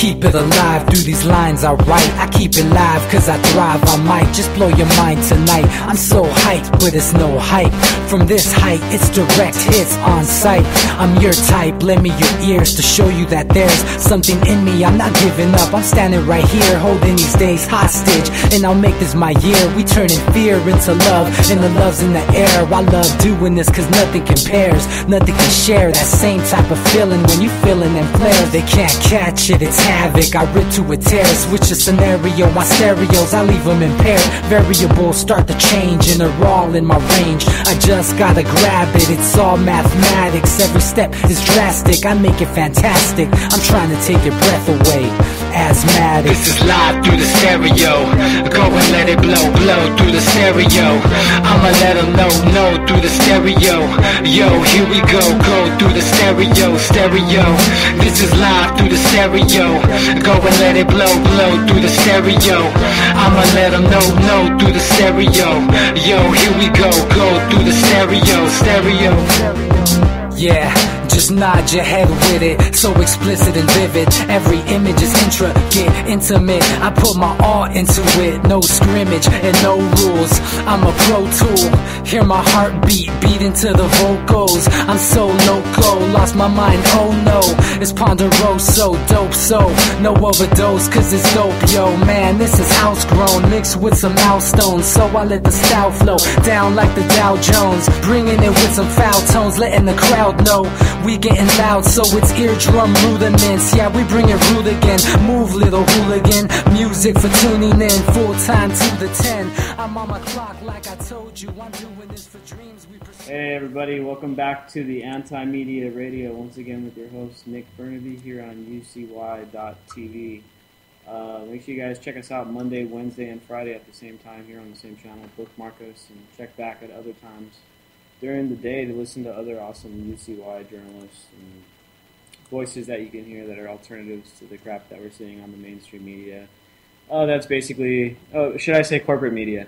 keep it alive through these lines I write. I keep it live cause I thrive. I might just blow your mind tonight. I'm so hyped, but it's no hype. From this height, it's direct hits on sight. I'm your type, lend me your ears to show you that there's something in me. I'm not giving up, I'm standing right here, holding these days hostage. And I'll make this my year. We turning fear into love, and the love's in the air. I love doing this cause nothing compares. Nothing can share that same type of feeling when you feeling them flares. They can't catch it, it's havoc. I rip to a tear, switch the scenario. My stereos, I leave them impaired. Variables start to change and they're all in my range. I just gotta grab it, it's all mathematics. Every step is drastic, I make it fantastic. I'm trying to take your breath away. Asthmatic. This is live through the stereo. Go and let it blow, blow through the stereo. I'ma let them know through the stereo. Yo, here we go through the stereo, stereo. This is live through the stereo. Go and let it blow, blow through the stereo. I'ma let them know through the stereo. Yo, here we go through the stereo, stereo. Yeah, just nod your head with it, so explicit and vivid. Every image is intricate, intimate. I put my all into it, no scrimmage and no rules. I'm a pro tool, hear my heartbeat, beat into the vocals. I'm so loco, lost my mind, oh no. It's ponderoso, dope, so no overdose, cause it's dope, yo. Man, this is house grown, mixed with some milestones. So I let the style flow down like the Dow Jones, bringing it with some foul tones, letting the crowd know we getting loud, so it's eardrum rudiments. Yeah, we bring it rude again. Move, little hooligan. Music for tuning in, full time to the 10. I'm on my clock like I told you. I'm doing this for dreams we pursue. Hey everybody, welcome back to the Anti-Media Radio. Once again with your host Nick Burnaby here on UCY.tv. Make sure you guys check us out Monday, Wednesday, and Friday at the same time here on the same channel. Bookmark us and check back at other times during the day to listen to other awesome UCY journalists and voices that you can hear that are alternatives to the crap that we're seeing on the mainstream media. That's basically, should I say corporate media?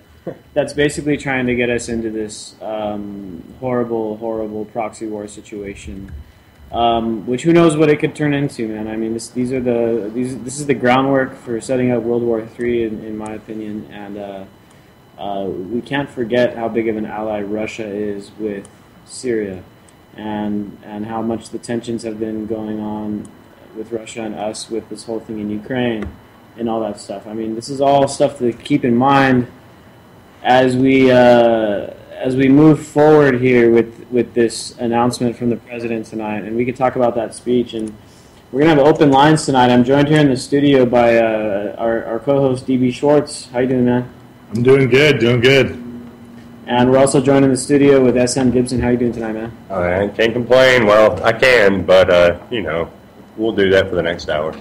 That's basically trying to get us into this horrible proxy war situation, which who knows what it could turn into, man. I mean, this is the groundwork for setting up World War III, in my opinion, and we can't forget how big of an ally Russia is with Syria, and how much the tensions have been going on with Russia and us with this whole thing in Ukraine and all that stuff. I mean, this is all stuff to keep in mind as we move forward here with this announcement from the president tonight. And we can talk about that speech, and we're gonna have open lines tonight. I'm joined here in the studio by our co-host DB Schwartz. How you doing, man? I'm doing good. And we're also joined in the studio with SM Gibson. How you doing tonight, man? I can't complain. Well, I can, but, we'll do that for the next hour.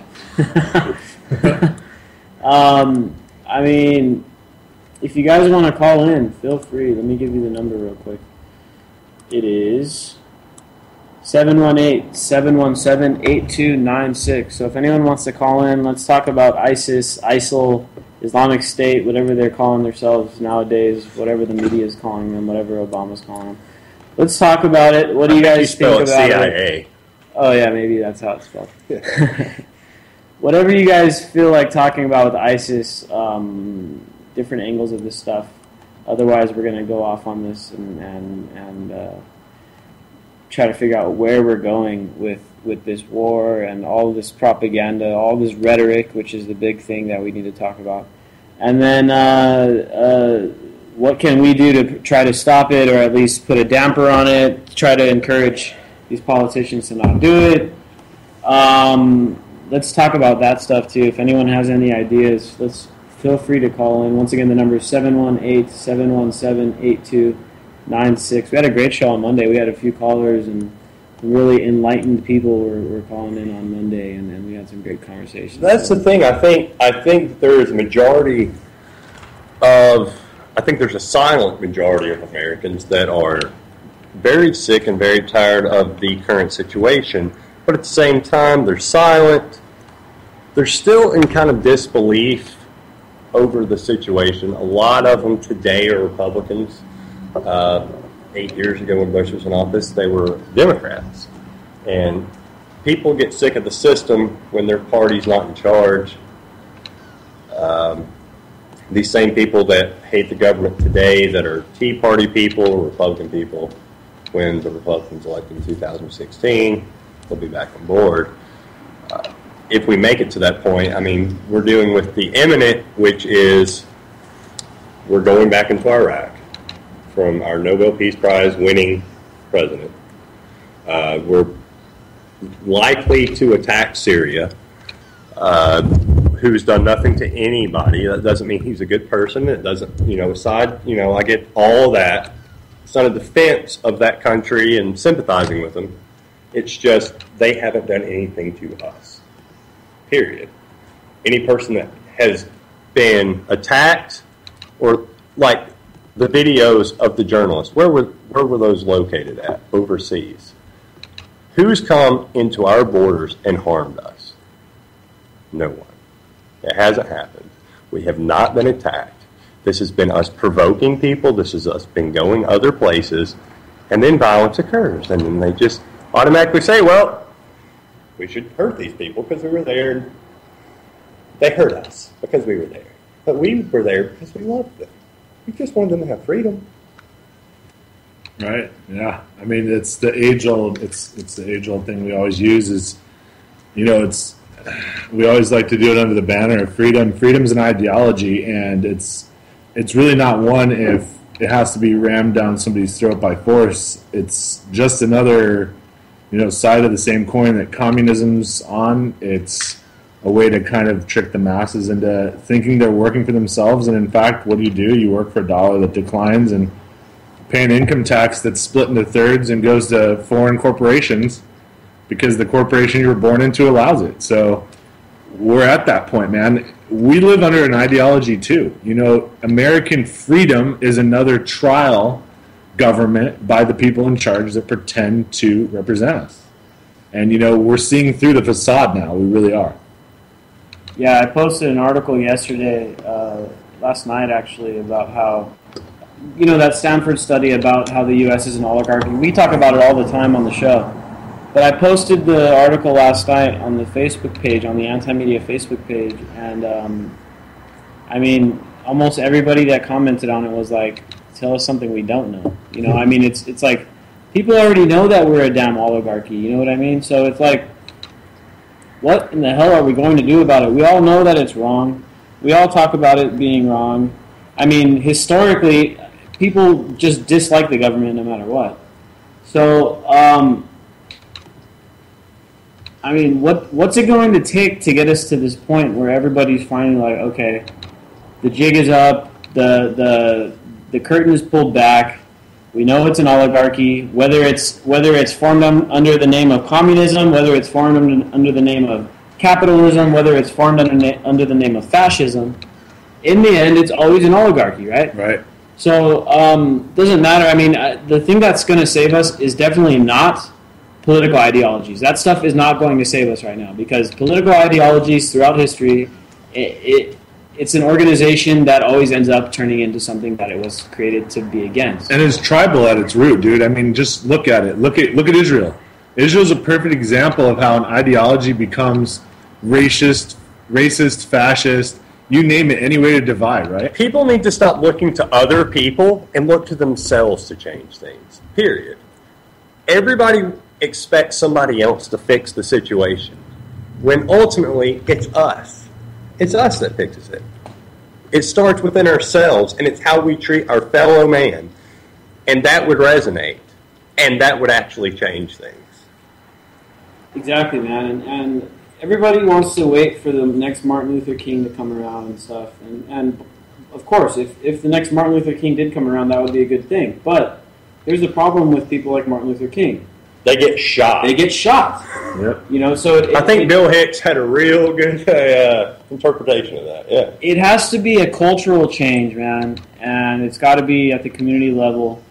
I mean, if you guys want to call in, feel free. Let me give you the number real quick. It is 718-717-8296. So if anyone wants to call in, let's talk about ISIS, ISIL, Islamic State, whatever they're calling themselves nowadays, whatever the media is calling them, whatever Obama's calling them. Let's talk about it. What do you guys think about CIA. it? Oh, yeah, maybe that's how it's spelled. Whatever you guys feel like talking about with ISIS, different angles of this stuff. Otherwise, we're going to go off on this and try to figure out where we're going with this war and all this propaganda, all this rhetoric, which is the big thing that we need to talk about. And then what can we do to try to stop it, or at least put a damper on it, try to encourage these politicians to not do it. Let's talk about that stuff too. If anyone has any ideas, feel free to call in. Once again, the number is 718-717-8296. We had a great show on Monday. We had a few callers, and really enlightened people were calling in on Monday, and we had some great conversations. That's the thing. I think there's there's a silent majority of Americans that are very sick and very tired of the current situation, but at the same time, they're silent. They're still in kind of disbelief over the situation. A lot of them today are Republicans. 8 years ago when Bush was in office, they were Democrats. And people get sick of the system when their party's not in charge. These same people that hate the government today that are Tea Party people or Republican people, when the Republicans elected in 2016, they'll be back on board. If we make it to that point, I mean, we're dealing with the imminent, which is we're going back into Iraq from our Nobel Peace Prize winning president. We're likely to attack Syria, who's done nothing to anybody. That doesn't mean he's a good person. It doesn't, I get all that. It's not a defense of that country and sympathizing with them. It's just they haven't done anything to us, period. Any person that has been attacked, or like the videos of the journalists, where were those located at overseas? Who's come into our borders and harmed us? No one. It hasn't happened. We have not been attacked. This has been us provoking people. This has us been going other places, and then violence occurs, and then they just automatically say, well, we should hurt these people because we were there, and they hurt us because we were there. But we were there because we loved them. We just wanted them to have freedom. Right. Yeah. I mean, it's the age-old. It's the age-old thing we always use. Is we always like to do it under the banner of freedom. Freedom's an ideology, and it's really not one if it has to be rammed down somebody's throat by force. It's just another, side of the same coin that communism's on. It's a way to kind of trick the masses into thinking they're working for themselves, and in fact, what do? You work for a dollar that declines and pay an income tax that's split into thirds and goes to foreign corporations because the corporation you were born into allows it. So we're at that point, man. We live under an ideology too. American freedom is another trial government by the people in charge that pretend to represent us. And, we're seeing through the facade now. We really are. Yeah, I posted an article yesterday, last night actually, about how, that Stanford study about how the U.S. is an oligarchy. We talk about it all the time on the show. But I posted the article last night on the Facebook page, on the Anti-Media Facebook page, and, almost everybody that commented on it was like, tell us something we don't know. It's like, people already know that we're a damn oligarchy, you know what I mean? So it's like, what in the hell are we going to do about it? We all know that it's wrong. We all talk about it being wrong. Historically, people just dislike the government no matter what. So, what's it going to take to get us to this point where everybody's finally like, okay, the jig is up, the curtain is pulled back, we know it's an oligarchy, whether it's formed under the name of communism, whether it's formed under the name of capitalism, whether it's formed under the name of fascism, in the end, it's always an oligarchy, right? Right. So, doesn't matter. The thing that's going to save us is definitely not political ideologies. That stuff is not going to save us right now, because political ideologies throughout history, it's an organization that always ends up turning into something that it was created to be against. And it's tribal at its root, dude. Just look at it. Look at Israel. Israel's a perfect example of how an ideology becomes racist, fascist, you name it, any way to divide, right? People need to stop looking to other people and look to themselves to change things, period. Everybody expects somebody else to fix the situation, when ultimately it's us. It's us that fixes it. It starts within ourselves, and it's how we treat our fellow man. And that would resonate, and that would actually change things. Exactly, man. And everybody wants to wait for the next Martin Luther King to come around and stuff. And of course, if the next Martin Luther King did come around, that would be a good thing. But there's a problem with people like Martin Luther King. They get shot. Yep. So I think Bill Hicks had a real good interpretation of that. Yeah. It has to be a cultural change, man, and it's got to be at the community level,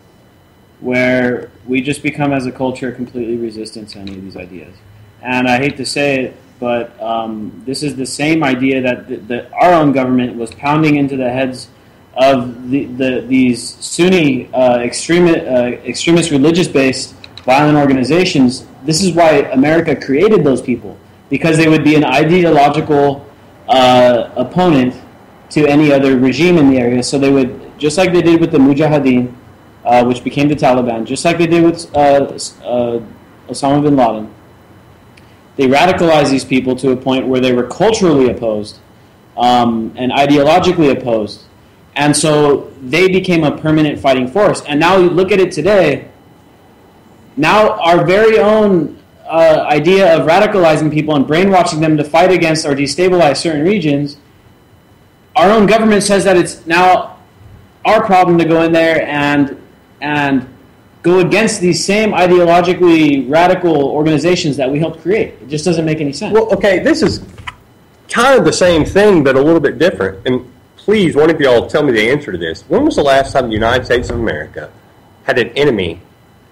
where we just become as a culture completely resistant to any of these ideas. And I hate to say it, but this is the same idea that our own government was pounding into the heads of these Sunni extremist religious-based violent organizations, this is why America created those people, because they would be an ideological opponent to any other regime in the area. So they would, just like they did with the Mujahideen, which became the Taliban, just like they did with Osama bin Laden, they radicalized these people to a point where they were culturally opposed and ideologically opposed. And so they became a permanent fighting force. And now you look at it today, now our very own idea of radicalizing people and brainwashing them to fight against or destabilize certain regions, our own government says that it's now our problem to go in there and go against these same ideologically radical organizations that we helped create. It just doesn't make any sense. Well, okay, this is kind of the same thing, but a little bit different. And please, one of y'all tell me the answer to this. When was the last time the United States of America had an enemy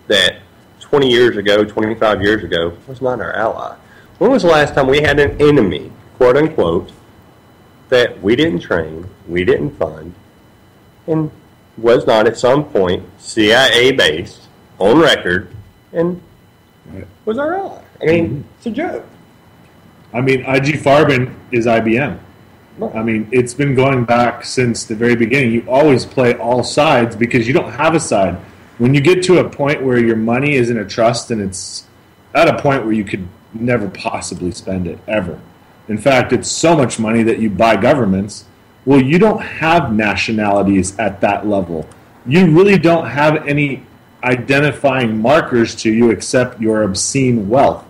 that 20 years ago, 25 years ago, was not our ally? When was the last time we had an enemy, quote unquote, that we didn't train, we didn't fund, and was not at some point CIA-based, on record, and was our ally? I mean, it's a joke. I mean, IG Farben is IBM. I mean, it's been going back since the very beginning. You always play all sides because you don't have a side. When you get to a point where your money is in a trust and it's at a point where you could never possibly spend it, ever. In fact, it's so much money that you buy governments. Well, you don't have nationalities at that level. You really don't have any identifying markers to you except your obscene wealth.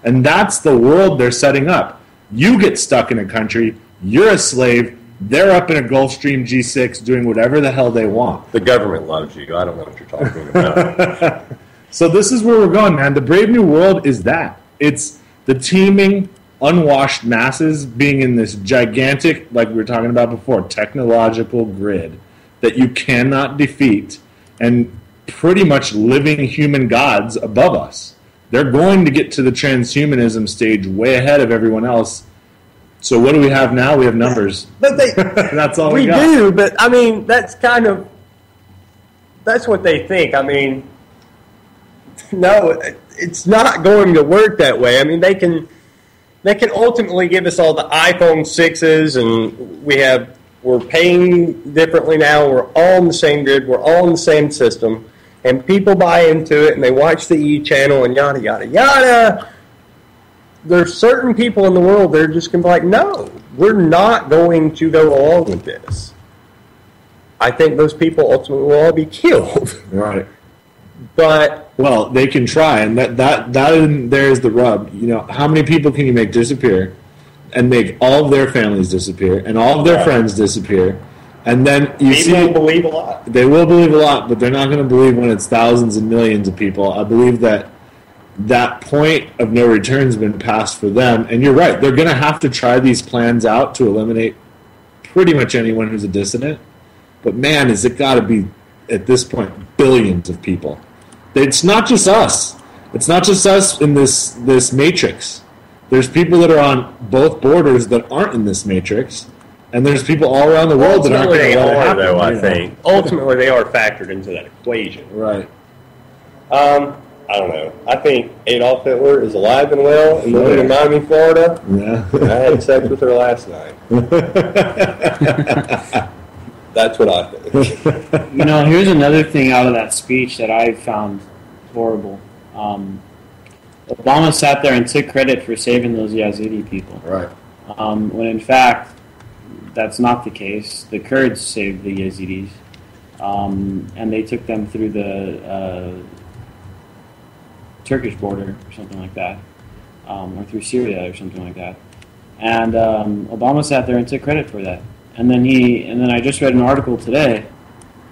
And that's the world they're setting up. You get stuck in a country, you're a slave, they're up in a Gulfstream G6 doing whatever the hell they want. The government loves you. I don't know what you're talking about. So this is where we're going, man. The Brave New World is that. It's the teeming, unwashed masses being in this gigantic, like we were talking about before, technological grid that you cannot defeat, and pretty much living human gods above us. They're going to get to the transhumanism stage way ahead of everyone else. So what do we have now? We have numbers. But that's all we got. We do, but I mean, that's what they think. I mean, no, it's not going to work that way. I mean, they can ultimately give us all the iPhone 6s, and we're paying differently now. We're all on the same grid. We're all in the same system. And people buy into it, and they watch the E! channel, and yada, yada, yada. There's certain people in the world that are just going to be like, no, we're not going to go along with this. I think those people ultimately will all be killed. Right. But well, they can try, and that there's the rub. You know, how many people can you make disappear and make all of their families disappear and all of their friends disappear? And then people will believe a lot. They will believe a lot, but they're not going to believe when it's thousands and millions of people. I believe that point of no return has been passed for them. And you're right. They're going to have to try these plans out to eliminate pretty much anyone who's a dissident. But, man, has it got to be, at this point, billions of people. It's not just us. It's not just us in this matrix. There's people that are on both borders that aren't in this matrix. And there's people all around the world that aren't going to let it happen. Though, I think. Ultimately, they are factored into that equation. Right. I don't know. I think Adolf Hitler is alive and well and living in Miami, Florida. Yeah. I had sex with her last night. That's what I think. You know, here's another thing out of that speech that I found horrible. Obama sat there and took credit for saving those Yazidi people. Right. When in fact, that's not the case. The Kurds saved the Yazidis, and they took them through the Turkish border or something like that, or through Syria or something like that. And Obama sat there and took credit for that. And then I just read an article today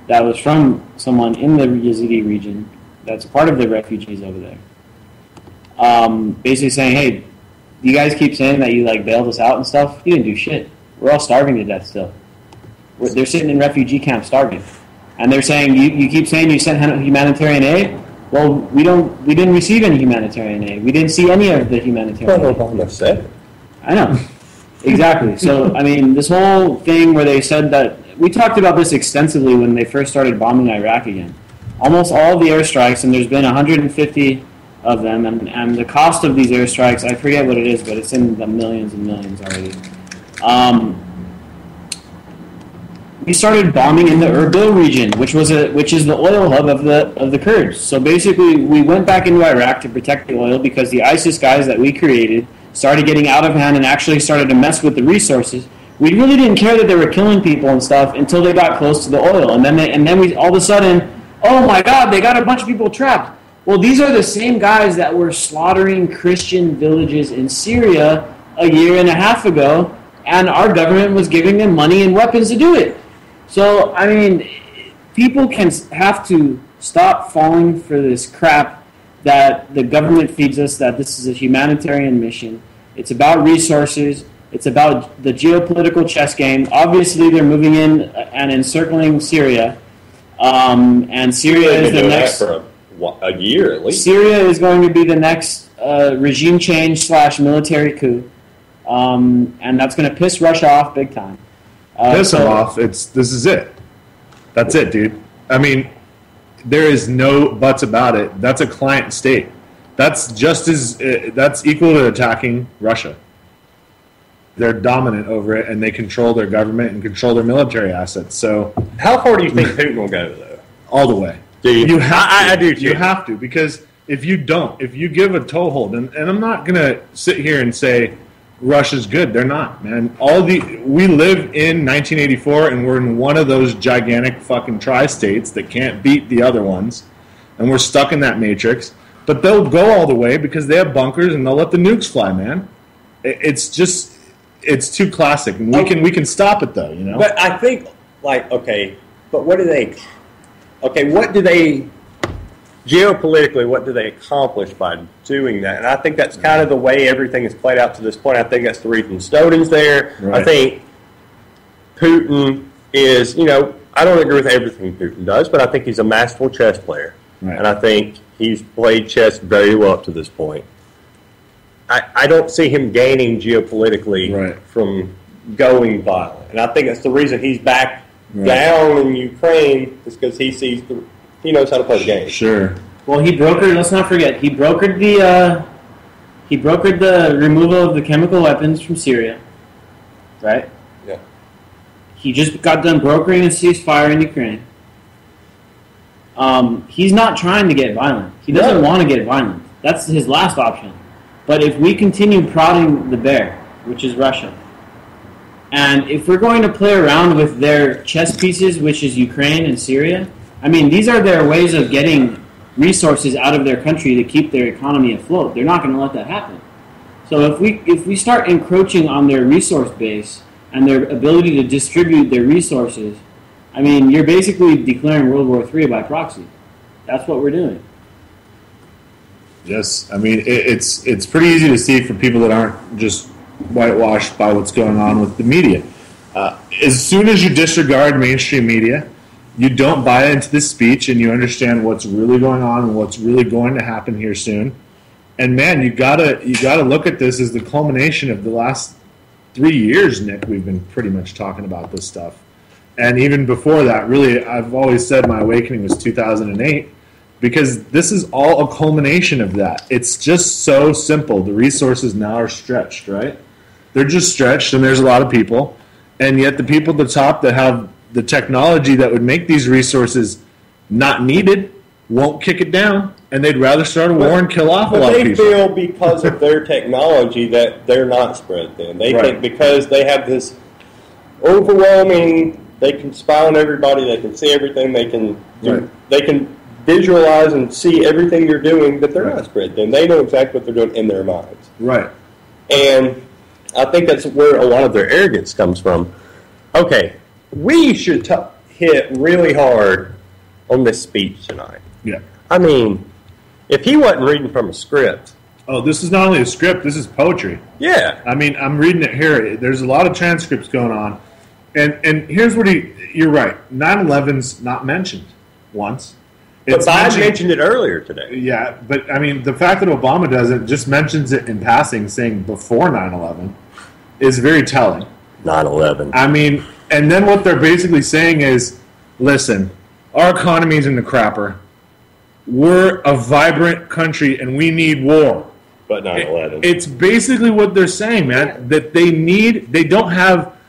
that was from someone in the Yazidi region that's part of the refugees over there, basically saying, "Hey, you guys keep saying that you bailed us out and stuff. You didn't do shit. We're all starving to death still. They're sitting in refugee camps starving, and they're saying you keep saying you sent humanitarian aid. Well, we didn't receive any humanitarian aid. We didn't see any of the humanitarian aid." Obama said it. I know. Exactly. So, I mean, this whole thing where they said that, we talked about this extensively when they first started bombing Iraq again. almost all of the airstrikes, and there's been 150 of them, and the cost of these airstrikes, I forget what it is, but it's in the millions and millions already. We started bombing in the Erbil region, which is the oil hub of the Kurds. So basically, we went back into Iraq to protect the oil because the ISIS guys that we created started getting out of hand and actually started to mess with the resources. We really didn't care that they were killing people and stuff until they got close to the oil, and then we all of a sudden, oh my God, they got a bunch of people trapped. Well, these are the same guys that were slaughtering Christian villages in Syria a year and a half ago, and our government was giving them money and weapons to do it. So, I mean, people have to stop falling for this crap that the government feeds us, that this is a humanitarian mission. It's about resources. It's about the geopolitical chess game. Obviously, they're moving in and encircling Syria. And Syria is the next... For a year, at least. Syria is going to be the next regime change / military coup. And that's going to piss Russia off big time. Piss them off. This is it. That's it, dude. I mean, there is no buts about it. That's a client state. That's just as that's equal to attacking Russia. They're dominant over it, and they control their government and control their military assets. So, how far do you think Putin will go, though? All the way. Do you? You have to. I do too. You have to, because if you give a toehold, and I'm not gonna sit here and say Russia's good. They're not, man. We live in 1984, and we're in one of those gigantic fucking tri-states that can't beat the other ones, and we're stuck in that matrix. But they'll go all the way because they have bunkers, and they'll let the nukes fly, man. It's too classic. And we can stop it, though, you know? But I think, geopolitically, what do they accomplish by doing that? And I think that's kind of the way everything has played out to this point. I think that's the reason Snowden's there. Right. I think Putin is, I don't agree with everything Putin does, but I think he's a masterful chess player. Right. And I think he's played chess very well up to this point. I don't see him gaining geopolitically from going violent. And I think that's the reason he's back down in Ukraine, is because he knows how to play the game. Sure. Well, let's not forget, he brokered the removal of the chemical weapons from Syria. Right? Yeah. He just got done brokering a ceasefire in Ukraine. He's not trying to get violent. He doesn't want to get violent. That's his last option. But if we continue prodding the bear, which is Russia, and if we're going to play around with their chess pieces, which is Ukraine and Syria, I mean, these are their ways of getting resources out of their country to keep their economy afloat. They're not going to let that happen. So if we start encroaching on their resource base and their ability to distribute their resources, I mean, you're basically declaring World War III by proxy. That's what we're doing. Yes, I mean, it's pretty easy to see for people that aren't just whitewashed by what's going on with the media. As soon as you disregard mainstream media, you don't buy into this speech, and you understand what's really going on and what's really going to happen here soon. And man, you gotta look at this as the culmination of the last 3 years, Nick. We've been pretty much talking about this stuff, and even before that, really, I've always said my awakening was 2008. Because this is all a culmination of that. It's just so simple. The resources now are stretched, right? They're just stretched, and there's a lot of people. And yet the people at the top that have the technology that would make these resources not needed won't kick it down. And they'd rather start a war and kill off a lot of people. But they feel because of their technology that they're not spread thin. They think because they have this overwhelming, they can spy on everybody, they can see everything, they can visualize and see everything you're doing, that they're not spread thin. They know exactly what they're doing in their minds. Right. And I think that's where a lot of their arrogance comes from. Okay, we should hit really hard on this speech tonight. Yeah. I mean, if he wasn't reading from a script. Oh, this is not only a script, this is poetry. Yeah. I mean, I'm reading it here. There's a lot of transcripts going on. And here's what you're right. 9/11's not mentioned once. But Biden mentioned it earlier today. Yeah, but I mean, the fact that Obama doesn't, just mentions it in passing, saying before 9/11, is very telling. 9/11. I mean, and then what they're basically saying is, listen, our economy's in the crapper. we're a vibrant country and we need war. But 9/11. It's basically what they're saying, man. That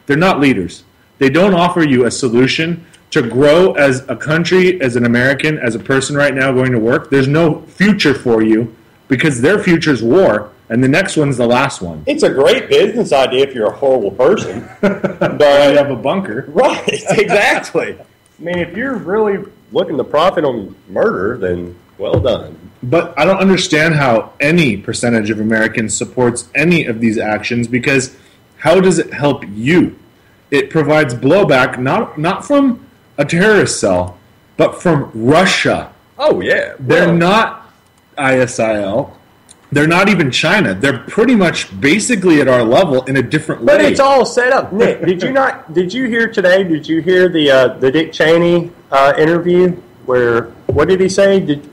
they're not leaders. They don't offer you a solution to grow as a country, as an American, as a person right now going to work. There's no future for you because their future is war, and the next one's the last one. It's a great business idea if you're a horrible person. But you have a bunker. Right, exactly. I mean, if you're really looking to profit on murder, then well done. But I don't understand how any percentage of Americans supports any of these actions, because how does it help you? It provides blowback not from a terrorist cell, but from Russia. Oh, yeah. They're not ISIL. They're not even China. They're pretty much basically at our level in a different way. But it's all set up. Nick, did you hear today, did you hear the Dick Cheney interview where, what did he say? Did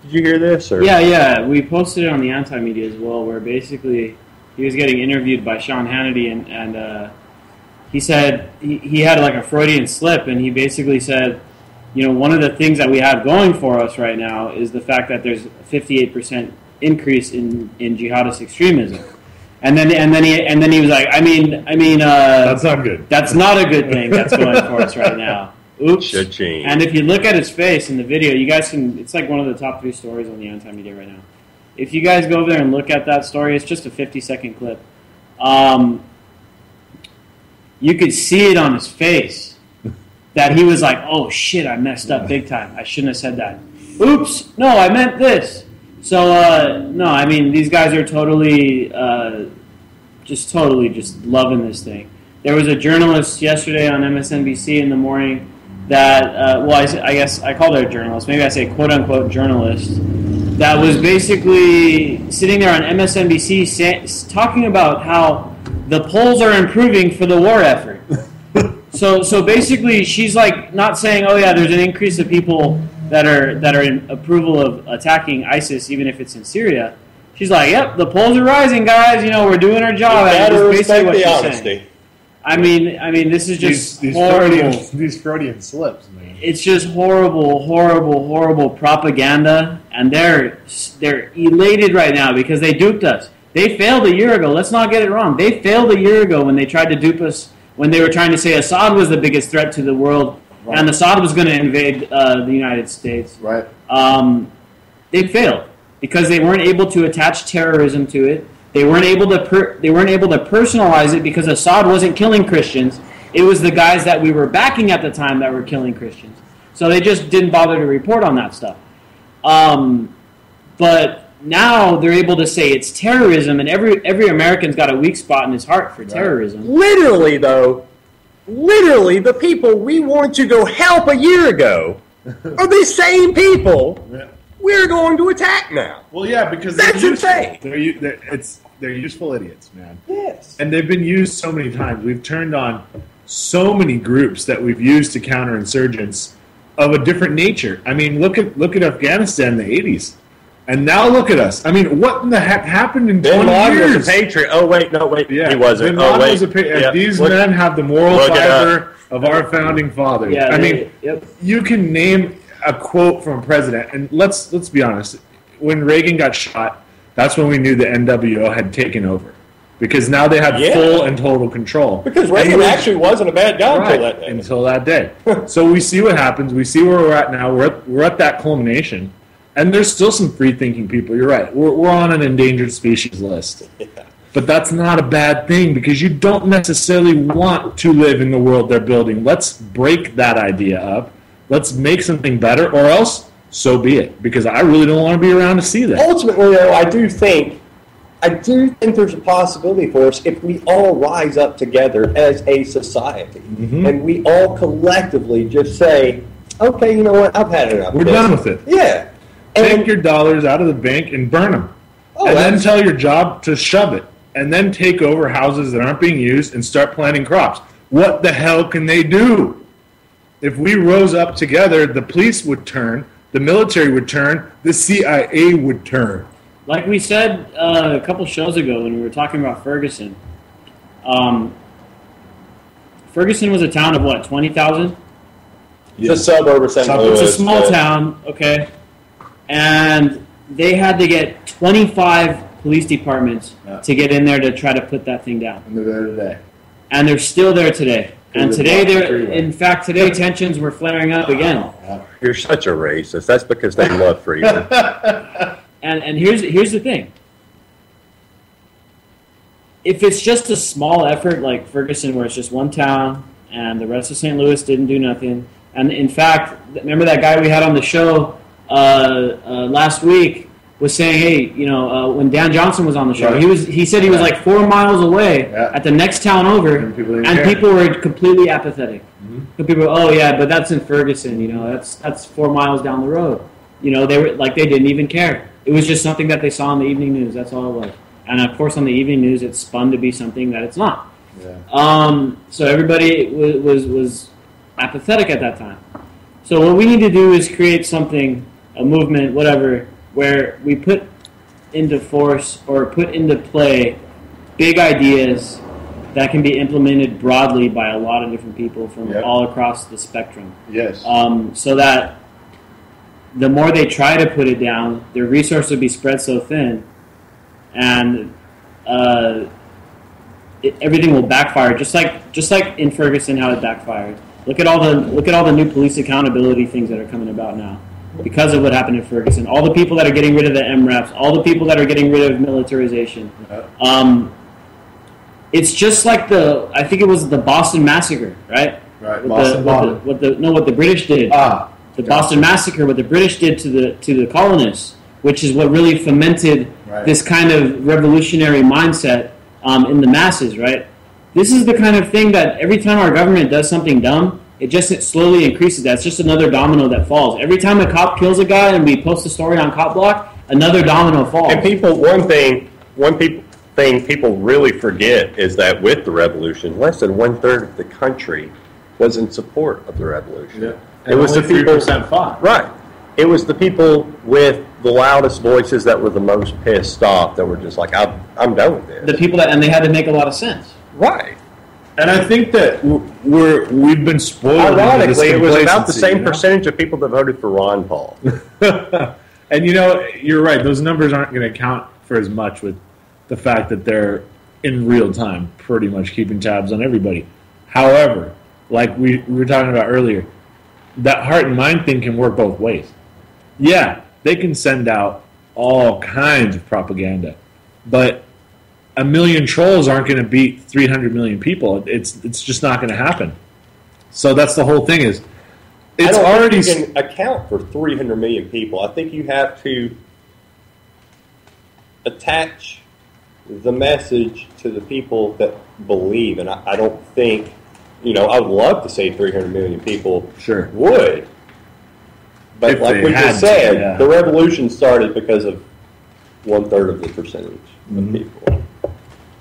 you hear this? Or? Yeah. We posted it on the anti-media as well, where basically he was getting interviewed by Sean Hannity, and he said he had like a Freudian slip, and he basically said, one of the things that we have going for us right now is the fact that there's a 58% increase in jihadist extremism. And then he was like, I mean, that's not good. That's not a good thing that's going for us right now. Oops. Cha-ching. And if you look at his face in the video, you guys can. It's like one of the top 3 stories on the anti-media right now. If you guys go over there and look at that story, it's just a 50-second clip. You could see it on his face that he was like, "Oh shit, I messed up big time. I shouldn't have said that. Oops, no, I meant this." So no, I mean these guys are totally just loving this thing. There was a journalist yesterday on MSNBC in the morning that, I guess I called her a journalist. Maybe I say quote-unquote journalist. That was basically sitting there on MSNBC talking about how the polls are improving for the war effort. So basically, she's like not saying, "Oh yeah, there's an increase of people that are in approval of attacking ISIS, even if it's in Syria." She's like, "Yep, the polls are rising, guys. We're doing our job." That's basically respect what the she's honesty. saying. I mean, this is just these horrible. These Freudian slips, man. It's just horrible propaganda, and they're elated right now because they duped us. They failed a year ago. Let's not get it wrong. They failed a year ago when they tried to dupe us, when they were trying to say Assad was the biggest threat to the world, right, and Assad was going to invade the United States. Right. They failed because they weren't able to attach terrorism to it. They weren't able to personalize it because Assad wasn't killing Christians. It was the guys that we were backing at the time that were killing Christians. So they just didn't bother to report on that stuff. But now they're able to say it's terrorism, and every American's got a weak spot in his heart for terrorism. Literally, though, the people we wanted to go help a year ago are the same people we're going to attack now. Well, yeah, because that's insane. They're useful idiots, man. Yes. And they've been used so many times. We've turned on so many groups that we've used to counter insurgents of a different nature. I mean, look at Afghanistan in the 80s. And now look at us. I mean, what in the heck happened in 20 years? Was a patriot. Oh, wait, no, wait. Yeah, he wasn't. Bin Laden was a patriot. Yep. These men have the moral fiber of our founding fathers. Yeah, you can name a quote from a president, and let's be honest. When Reagan got shot, that's when we knew the NWO had taken over. Because now they had full and total control. Because Reagan actually wasn't a bad guy until that day. So we see what happens. We see where we're at now. We're at that culmination. And there's still some free-thinking people. You're right. We're on an endangered species list. Yeah. But that's not a bad thing because you don't necessarily want to live in the world they're building. Let's break that idea up. Let's make something better, or else so be it. Because I really don't want to be around to see that. Ultimately, though, I do think there's a possibility for us if we all rise up together as a society. Mm-hmm. And we all collectively just say, okay, you know what, I've had enough. We're done with it. Yeah. Take your dollars out of the bank and burn them. And then tell your job to shove it. And then take over houses that aren't being used and start planting crops. What the hell can they do? If we rose up together, the police would turn, the military would turn, the CIA would turn. Like we said a couple shows ago when we were talking about Ferguson. Ferguson was a town of what, 20,000? It's a suburb of St. Louis. It's a small town, okay. and they had to get 25 police departments to get in there to try to put that thing down. And they're there today. And they're still there today. And today, in fact, today tensions were flaring up again. You're such a racist. That's because they love freedom. And here's the thing. If it's just a small effort like Ferguson, where it's just one town and the rest of St. Louis didn't do nothing, and in fact, remember that guy we had on the show last week was saying, hey, when Dan Johnson was on the show, Right. he said he was like 4 miles away at the next town over, And people didn't and care. people were completely apathetic. And people were, oh yeah, but that's in Ferguson, that's 4 miles down the road. They were like, they didn't even care. It was just something that they saw on the evening news. That's all it was. And of course, on the evening news, it's spun to be something that it's not. Yeah. So everybody was apathetic at that time. So what we need to do is create something, a movement, whatever, where we put into force or put into play big ideas that can be implemented broadly by a lot of different people from all across the spectrum. Yes. So that the more they try to put it down, their resources will be spread so thin, and everything will backfire. Just like in Ferguson, how it backfired. Look at all the new police accountability things that are coming about now because of what happened in Ferguson. All the people that are getting rid of the MRAPs, all the people that are getting rid of militarization. It's just like I think it was the Boston Massacre, right? Right. What the British did. The Boston Massacre, what the British did to the colonists, which is what really fomented this kind of revolutionary mindset in the masses, right? This is the kind of thing that every time our government does something dumb, it slowly increases. That's just another domino that falls. Every time a cop kills a guy and we post a story on Cop Block, another domino falls. And one thing people really forget is that with the revolution, less than 1/3 of the country was in support of the revolution. Yeah. It was the people 3% fought. Right. It was the people with the loudest voices that were the most pissed off that were just like, I'm done with this. The people and they had to make a lot of sense. Right. And I think that we've been spoiled. Ironically, it was about the same percentage of people that voted for Ron Paul. And you're right. Those numbers aren't going to count for as much with the fact that they're in real time pretty much keeping tabs on everybody. However, like we were talking about earlier, that heart and mind thing can work both ways. Yeah, they can send out all kinds of propaganda, but 1 million trolls aren't going to beat 300 million people. It's just not going to happen. So that's the whole thing. It's already you can account for 300 million people. I think you have to attach the message to the people that believe, and I don't think. I would love to say 300 million people would. But If like they we had just to, said, yeah. the revolution started because of 1/3 of the percentage of people.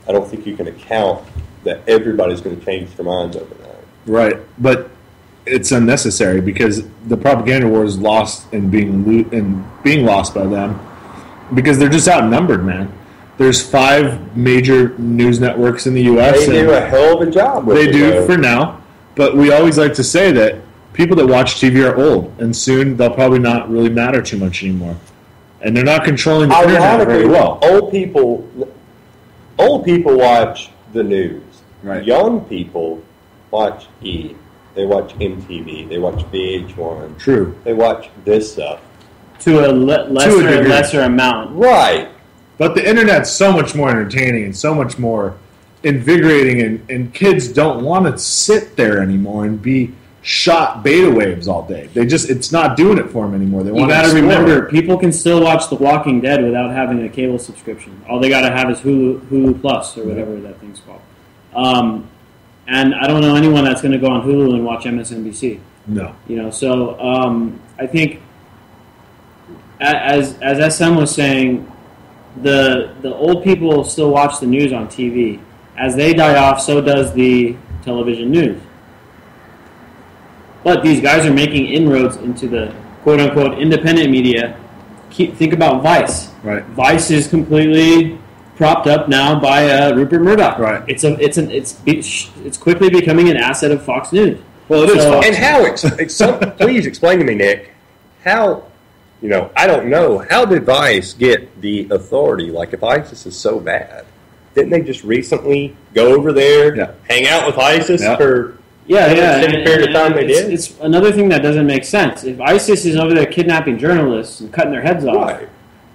I don't think you can account that everybody's going to change their minds overnight. Right, but it's unnecessary because the propaganda war is lost and being lost by them because they're just outnumbered, man. There's 5 major news networks in the U.S. They do a hell of a job with it. They do for now, but we always like to say that people that watch TV are old, and soon they'll probably not really matter too much anymore. And they're not controlling the internet very well. Old people watch the news. Right. Young people watch E! They watch MTV. They watch VH1. True. They watch this stuff. To a lesser amount. Right. But the internet's so much more entertaining and so much more invigorating, and kids don't want to sit there anymore and be shot beta waves all day. It's not doing it for them anymore. They You want got to to remember, people can still watch The Walking Dead without having a cable subscription. All they got to have is Hulu Plus or whatever that thing's called. And I don't know anyone that's going to go on Hulu and watch MSNBC. No. So I think, as SM was saying, the old people still watch the news on TV. As they die off, so does the television news. But these guys are making inroads into the quote-unquote independent media. Think about Vice. Right. Vice is completely propped up now by Rupert Murdoch. Right. It's quickly becoming an asset of Fox News. Well, it is Fox. And how? Please explain to me, Nick, how I don't know. How did Vice get the authority? Like, if ISIS is so bad, didn't they just recently go over there, hang out with ISIS for extended period of time? They did. It's another thing that doesn't make sense. If ISIS is over there kidnapping journalists and cutting their heads off,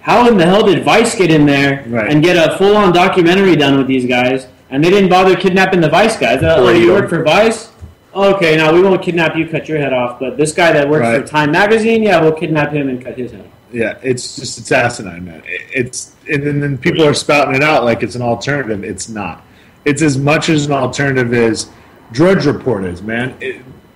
how in the hell did Vice get in there and get a full-on documentary done with these guys? And they didn't bother kidnapping the Vice guys. Oh, you work for Vice? Okay, now we won't kidnap you, cut your head off. But this guy that works for Time Magazine, we'll kidnap him and cut his head off. Yeah, it's asinine, man. And then people are spouting it out like it's an alternative. It's not. It's as much as an alternative as Drudge Report is, man.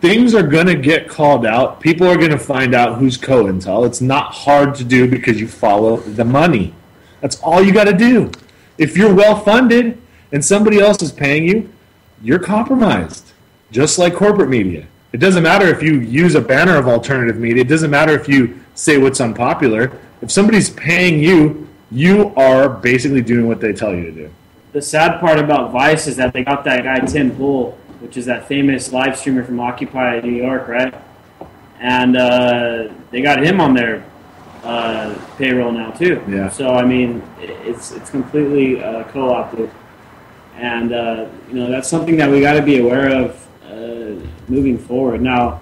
Things are going to get called out. People are going to find out who's co-intel. It's not hard to do because you follow the money. That's all you got to do. If you're well-funded and somebody else is paying you, you're compromised. Just like corporate media. It doesn't matter if you use a banner of alternative media. It doesn't matter if you say what's unpopular. If somebody's paying you, you are basically doing what they tell you to do. The sad part about Vice is that they got that guy Tim Pool, which is that famous live streamer from Occupy New York, right? And they got him on their payroll now too. Yeah. So I mean, it's completely co-opted, and that's something that we got to be aware of moving forward. Now,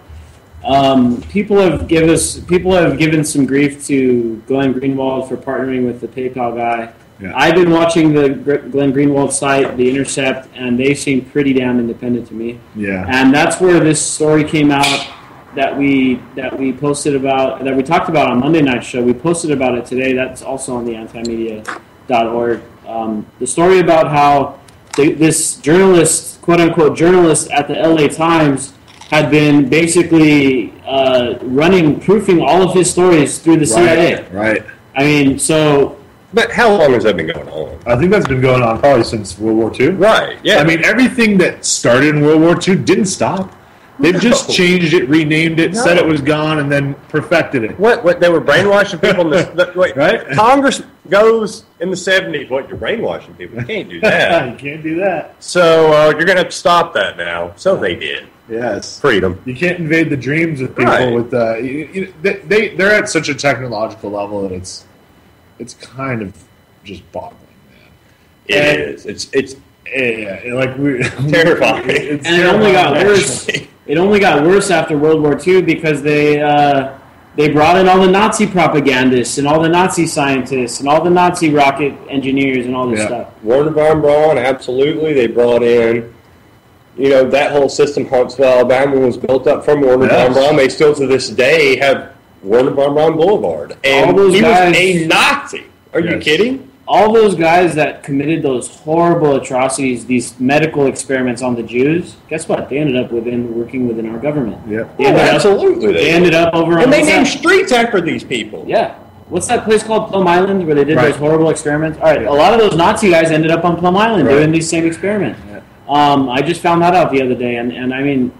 people have given some grief to Glenn Greenwald for partnering with the PayPal guy. Yeah. I've been watching the Glenn Greenwald site, The Intercept, and they seem pretty damn independent to me. Yeah. And that's where this story came out that we posted about, that we talked about on Monday night's show. We posted about it today. That's also on the antimedia.org. The story about how this journalist, quote-unquote journalist at the LA Times, had been basically proofing all of his stories through the CIA. Right. I mean, so... But how long has that been going on? I think that's been going on probably since World War II. Right, yeah. I mean, everything that started in World War II didn't stop. They've just changed it, renamed it, said it was gone, and then perfected it. What they were brainwashing people wait, right? Congress goes in the 70s. What, you're brainwashing people? You can't do that. You can't do that. So you're going to have to stop that now. So they did. Yes. Freedom. You can't invade the dreams of people with they're at such a technological level that it's kind of just boggling, man. It is. It's like we're terrifying. And it only got worse. It only got worse after World War II because they brought in all the Nazi propagandists and all the Nazi scientists and all the Nazi rocket engineers and all this stuff. Werner von Braun, absolutely. They brought in, that whole system, Huntsville, Alabama, was built up from Werner von Braun. They still, to this day, have Werner von Braun Boulevard. And he was a Nazi. Are you kidding? All those guys that committed those horrible atrocities, these medical experiments on the Jews, guess what? They ended up working within our government. Yeah, absolutely. They ended up over on... And they named streets after these people. Yeah. What's that place called? Plum Island, where they did those horrible experiments? All right, a lot of those Nazi guys ended up on Plum Island doing these same experiments. Yeah. I just found that out the other day, and I mean,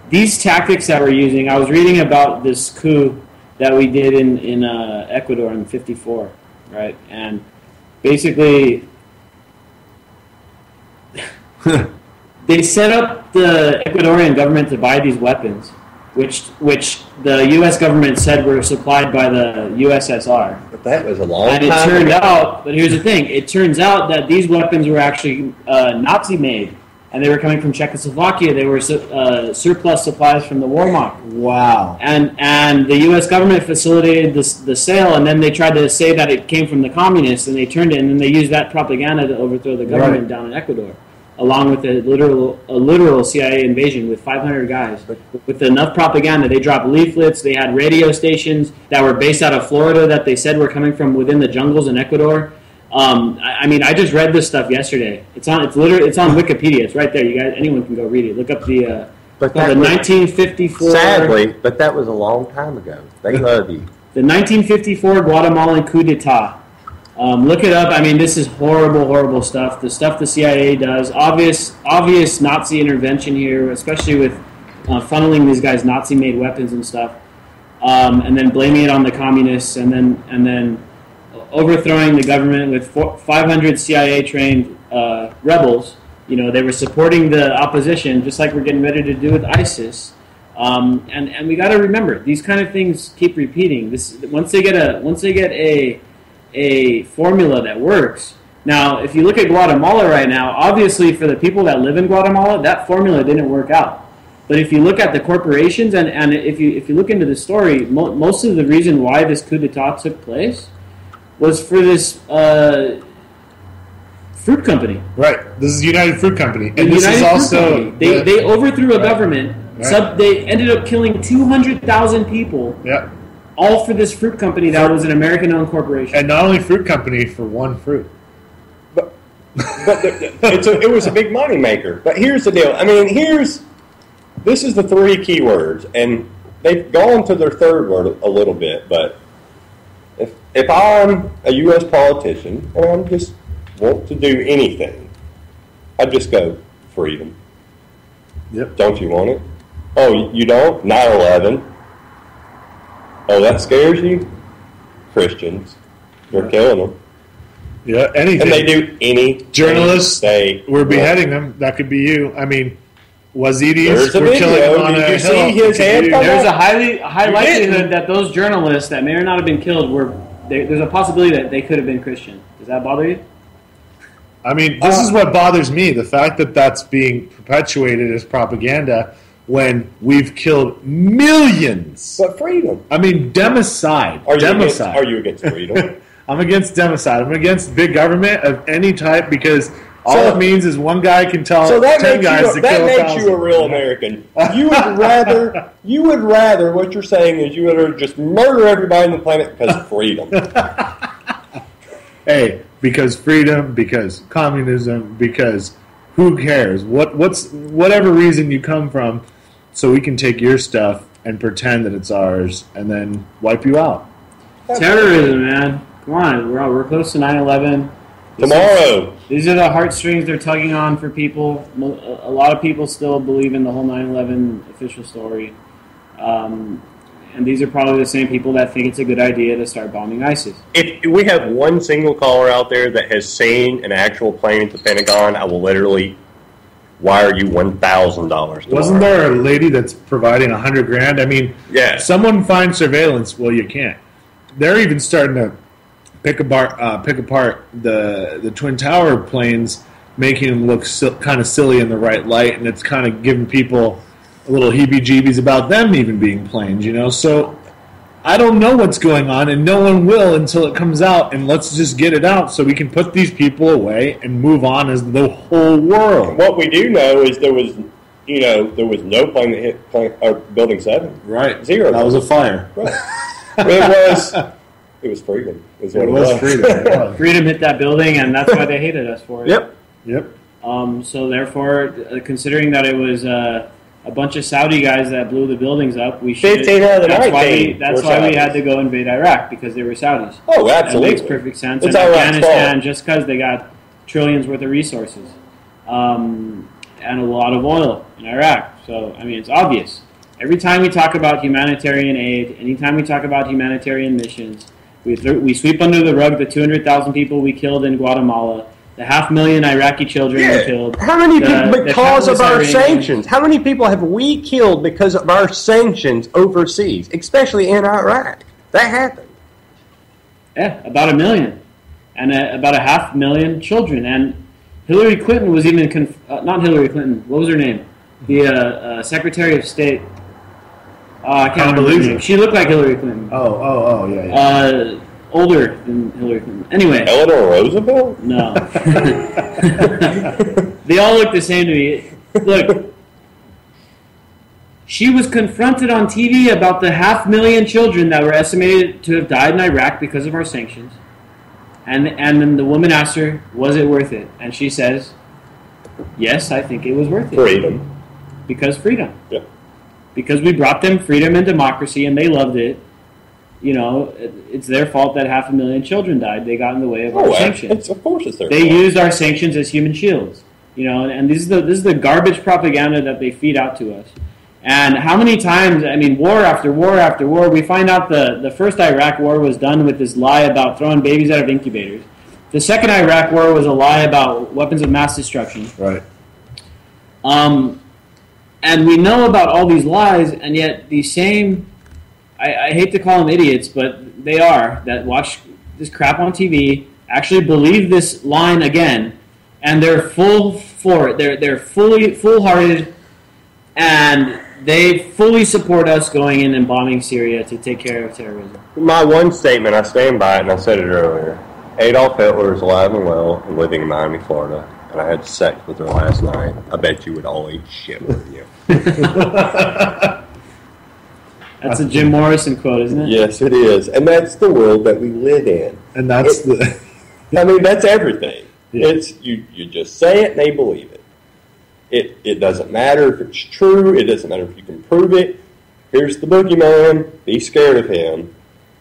these tactics that we're using, I was reading about this coup that we did in Ecuador in '54, right? And basically, they set up the Ecuadorian government to buy these weapons, which the U.S. government said were supplied by the USSR. But that was a long time ago. And it turned out, but here's the thing, it turns out that these weapons were actually Nazi-made. And they were coming from Czechoslovakia. They were surplus supplies from the Wehrmacht. Wow. And the U.S. government facilitated the sale, and then they tried to say that it came from the communists, and they turned it, and then they used that propaganda to overthrow the government down in Ecuador, along with a literal CIA invasion with 500 guys. With enough propaganda, they dropped leaflets. They had radio stations that were based out of Florida that they said were coming from within the jungles in Ecuador. I mean, I just read this stuff yesterday. It's on Wikipedia. It's right there. You guys, anyone can go read it. Look up the 1954. Sadly, but that was a long time ago. They love you. The 1954 Guatemalan coup d'état. Look it up. I mean, this is horrible, horrible stuff. The stuff the CIA does. Obvious Nazi intervention here, especially with funneling these guys Nazi-made weapons and stuff, and then blaming it on the communists, and then overthrowing the government with 500 CIA-trained rebels. They were supporting the opposition, just like we're getting ready to do with ISIS. And we got to remember, these kind of things keep repeating. Once they get a formula that works. Now, if you look at Guatemala right now, obviously for the people that live in Guatemala, that formula didn't work out. But if you look at the corporations and if you look into the story, most of the reason why this coup d'etat took place was for this fruit company. Right. This is United Fruit Company, and this is also they overthrew a government. Right. They ended up killing 200,000 people. Yeah. All for this fruit company that was an American-owned corporation. And not only fruit company, for one fruit. But it was a big money maker. But here's the deal. I mean, this is the three key words, and they've gone to their third word a little bit. But if I'm a U.S. politician and I just want to do anything, I'd just go freedom. Yep. Don't you want it? Oh, you don't? 9/11. Oh, that scares you? Christians. They're killing them. Yeah, anything. And they do any journalists. We're beheading them. That could be you. I mean, Wazidis were killing them on a hill. See his head? There's a high likelihood that those journalists that may or not have been killed there's a possibility that they could have been Christian. Does that bother you? I mean, this is what bothers me. The fact that that's being perpetuated as propaganda when we've killed millions. But freedom. I mean, democide. Are you against freedom? I'm against democide. I'm against big government of any type because all it means is one guy can tell 10 guys to kill 1,000. That makes you a real American. You would rather, what you're saying is you would rather just murder everybody on the planet because of freedom. Hey, because freedom, because communism, because who cares? Whatever reason you come from, so we can take your stuff and pretend that it's ours and then wipe you out. Terrorism, man. Come on, we're close to 9/11. Tomorrow. These are the heartstrings they're tugging on for people. A lot of people still believe in the whole 9/11 official story. And these are probably the same people that think it's a good idea to start bombing ISIS. If we have one single caller out there that has seen an actual plane at the Pentagon, I will literally wire you $1,000. Wasn't there a lady that's providing $100,000? I mean, yeah. Someone finds surveillance. Well, you can't. They're even starting to pick apart the Twin Tower planes, making them look kind of silly in the right light, and it's kind of giving people a little heebie-jeebies about them even being planes, you know? So I don't know what's going on, and no one will until it comes out, and let's just get it out so we can put these people away and move on as the whole world. What we do know is there was no plane that hit Building 7. Right. 0. That was a fire. Right. It was freedom. It was freedom. Freedom hit that building, and that's why they hated us for it. Yep. So therefore, considering that it was a bunch of Saudi guys that blew the buildings up, we should. 15 out of the 19. That's why we had to go invade Iraq, because they were Saudis. Oh, absolutely. It makes perfect sense. It's and Afghanistan, just because they got trillions worth of resources, and a lot of oil in Iraq. So I mean, it's obvious. Every time we talk about humanitarian aid, anytime we talk about humanitarian missions, we sweep under the rug the 200,000 people we killed in Guatemala, the 500,000 Iraqi children we killed. How many people because of our sanctions? How many people have we killed because of our sanctions overseas, especially in Iraq? That happened. Yeah, about 1 million. And about 500,000 children. And Hillary Clinton was even... not Hillary Clinton. What was her name? The Secretary of State... I can't remember her name. She looked like Hillary Clinton. Yeah. Older than Hillary Clinton. Anyway. Eleanor Roosevelt? No. They all look the same to me. Look. She was confronted on TV about the 500,000 children that were estimated to have died in Iraq because of our sanctions. And then the woman asked her, was it worth it? And she says, yes, I think it was worth it. Freedom. Because freedom. Yep. Because we brought them freedom and democracy, and they loved it. You know, it's their fault that 500,000 children died. They got in the way of our sanctions. Of course it's their fault. They used our sanctions as human shields. You know, and this is the garbage propaganda that they feed out to us. And how many times, I mean, war after war after war, we find out the first Iraq war was done with this lie about throwing babies out of incubators. The second Iraq war was a lie about weapons of mass destruction. Right. And we know about all these lies, and yet these same, I hate to call them idiots, but they are, that watch this crap on TV, actually believe this line again, and they're full for it. They're fully full-hearted, and they fully support us going in and bombing Syria to take care of terrorism. My one statement, I stand by it, and I said it earlier. Adolf Hitler is alive and well and living in Miami, Florida, and I had sex with her last night. I bet you would all eat shit with you. That's a Jim Morrison quote, isn't it? Yes, it is. And that's the world that we live in. And that's I mean, that's everything. Yeah. It's you just say it and they believe it. It doesn't matter if it's true. It doesn't matter if you can prove it. Here's the boogeyman. Be scared of him.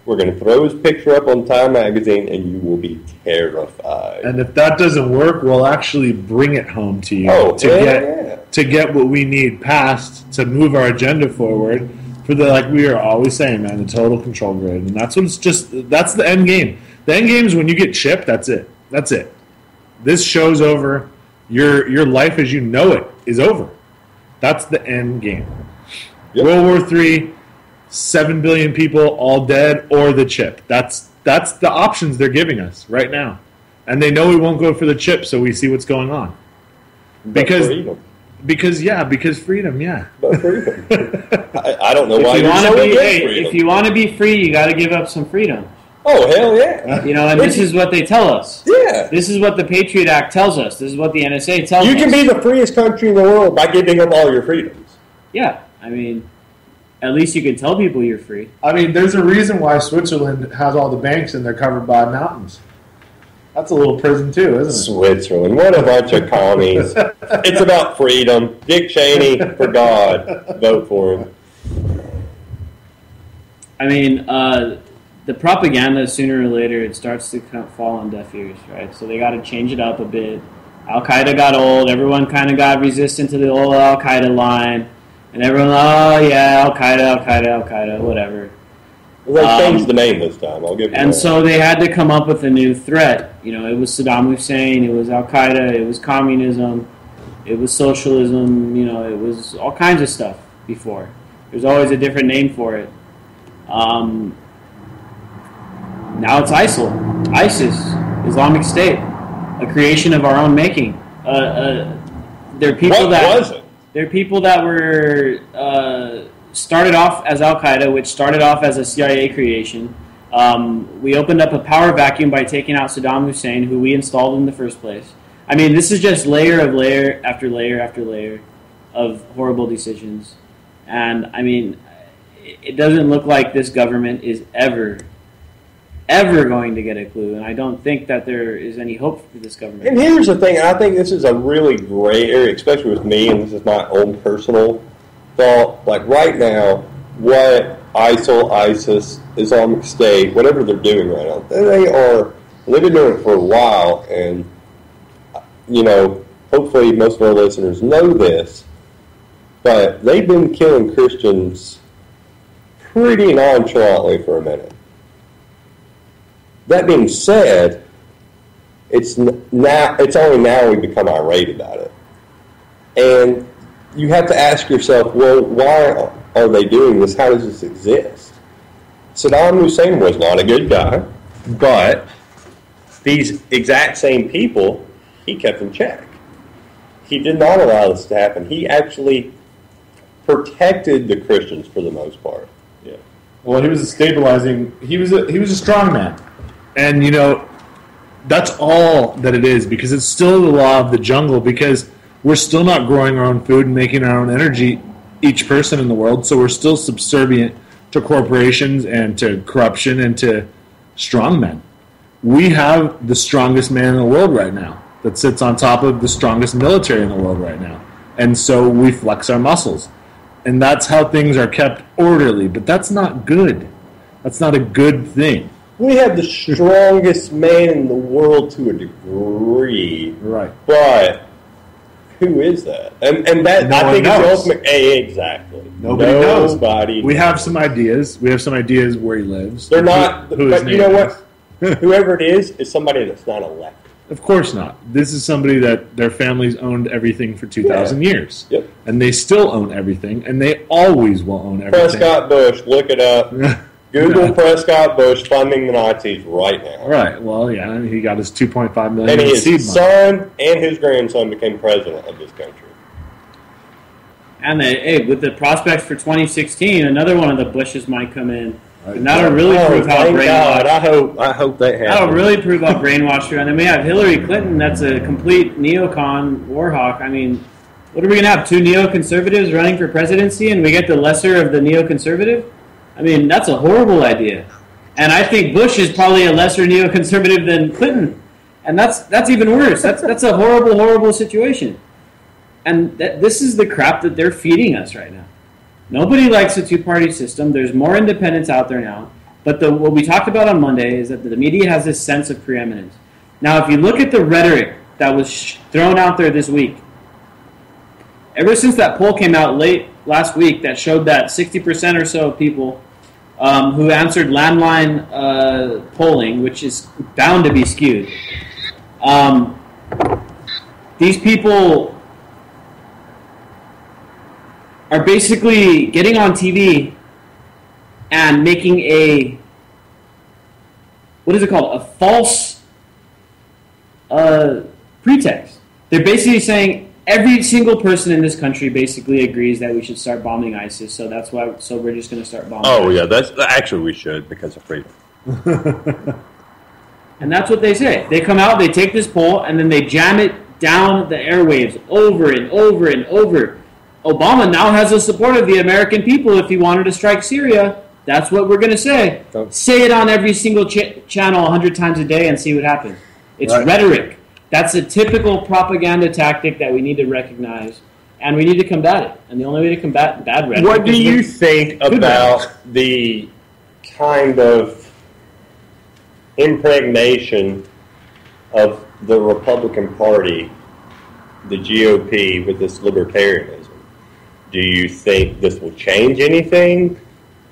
We're going to throw his picture up on Time Magazine, and you will be terrified. And if that doesn't work, we'll actually bring it home to you to get what we need passed to move our agenda forward. For the, like we are always saying, man, the total control grid, and that's what it's just. That's the end game. The end game is when you get chipped. That's it. That's it. This show's over. Your life as you know it is over. That's the end game. Yep. World War III, 7 billion people all dead, or the chip. That's the options they're giving us right now, and they know we won't go for the chip, so we see what's going on. Because freedom, yeah. But freedom. I don't know why you're so against freedom. If you want to be free, you got to give up some freedom. Oh, hell yeah. You know, and this is what they tell us. Yeah. This is what the Patriot Act tells us. This is what the NSA tells us. You can be the freest country in the world by giving up all your freedoms. Yeah. I mean, at least you can tell people you're free. I mean, there's a reason why Switzerland has all the banks and they're covered by mountains. That's a little prison too, isn't it? Switzerland, what a bunch of commies. It's about freedom. Dick Cheney, for God, vote for him. I mean, the propaganda, sooner or later, it starts to fall on deaf ears, right? So they got to change it up a bit. Al-Qaeda got old. Everyone kind of got resistant to the old Al-Qaeda line. And everyone, oh, yeah, Al-Qaeda, whatever. Well, they changed the name this time. I'll give you And so they had to come up with a new threat. You know, it was Saddam Hussein, it was Al-Qaeda, it was communism, it was socialism, you know, it was all kinds of stuff before. There's always a different name for it. Now it's ISIL, ISIS, Islamic State, a creation of our own making. There are people There are people that were started off as Al-Qaeda, which started off as a CIA creation. We opened up a power vacuum by taking out Saddam Hussein, who we installed in the first place. I mean, this is just layer after layer after layer of horrible decisions. And, I mean, it doesn't look like this government is ever going to get a clue. And I don't think that there is any hope for this government. And here's the thing. I think this is a really gray area, especially with me, and this is my own personal thought. Like right now, what ISIL, ISIS, Islamic State, whatever they're doing right now, they've been doing it for a while, and, you know, hopefully most of our listeners know this, but they've been killing Christians pretty nonchalantly for a minute. That being said, it's only now we become irate about it. And you have to ask yourself, well, why are they doing this? How does this exist? Saddam Hussein was not a good guy, but these exact same people, he kept in check. He did not allow this to happen. He actually protected the Christians for the most part. Yeah. Well, he was he was a strong man. And, you know, that's all that it is, because it's still the law of the jungle, because we're still not growing our own food and making our own energy, each person in the world, so we're still subservient to corporations and to corruption and to strongmen. We have the strongest man in the world right now that sits on top of the strongest military in the world right now. And so we flex our muscles. And that's how things are kept orderly, but that's not good. That's not a good thing. We have the strongest man in the world to a degree. Right. But who is that? And that, I think, is the ultimate. Exactly. Nobody knows. We have some ideas. We have some ideas where he lives. They're not. But you know what? Whoever it is somebody that's not elected. Of course not. This is somebody that their families owned everything for 2,000 years. Yep. and they still own everything, and they always will own everything. Prescott Bush, look it up. Google Prescott Bush funding the Nazis right now. Right. Well, yeah, he got his $2.5 million And in seed his money. son and his grandson became president of this country. And with the prospects for 2016, another one of the Bushes might come in. And that'll really prove how thank brainwashed. God. I hope that happens. That'll really prove how brainwashed we are. And then we have Hillary Clinton. That's a complete neocon war hawk. I mean, what are we gonna have? 2 neoconservatives running for presidency, and we get the lesser of the neoconservative? I mean, that's a horrible idea. And I think Bush is probably a lesser neoconservative than Clinton, and that's even worse. That's a horrible, horrible situation. And this is the crap that they're feeding us right now. Nobody likes a 2-party system. There's more independents out there now. But what we talked about on Monday is that the media has this sense of preeminence. Now, if you look at the rhetoric that was thrown out there this week, ever since that poll came out late last week that showed that 60% or so of people who answered landline polling, which is bound to be skewed, these people are basically getting on TV and making a, what is it called, a false pretext. They're basically saying every single person in this country basically agrees that we should start bombing ISIS, so that's why. So we're just going to start bombing. Oh ISIS. yeah, that's actually we should because of freedom. And that's what they say. They come out, they take this poll, and then they jam it down the airwaves over and over and over. Obama now has the support of the American people if he wanted to strike Syria. That's what we're going to say. Say it on every single channel 100 times a day and see what happens. It's rhetoric. That's a typical propaganda tactic that we need to recognize, and we need to combat it. And the only way to combat bad rhetoric What do you think about the kind of impregnation of the Republican Party, the GOP, with this libertarianism? Do you think this will change anything?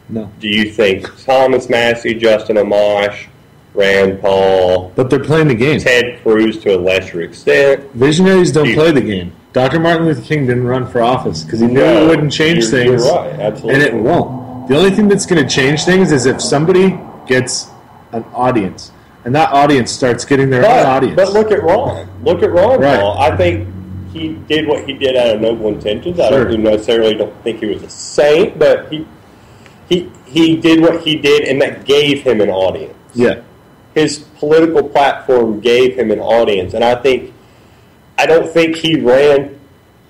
No. Do you think Thomas Massey, Justin Amash, Rand Paul, But they're playing the game. Ted Cruz to a lesser extent? Visionaries don't play the game. Dr. Martin Luther King didn't run for office because he knew it wouldn't change things. You're right, absolutely. And it won't. The only thing that's going to change things is if somebody gets an audience, and that audience starts getting their own audience. But look at Ron. Look at Ron Right. Paul. I think he did what he did out of noble intentions. I don't necessarily don't think he was a saint, but he did what he did, and that gave him an audience. Yeah. His political platform gave him an audience, and I don't think he ran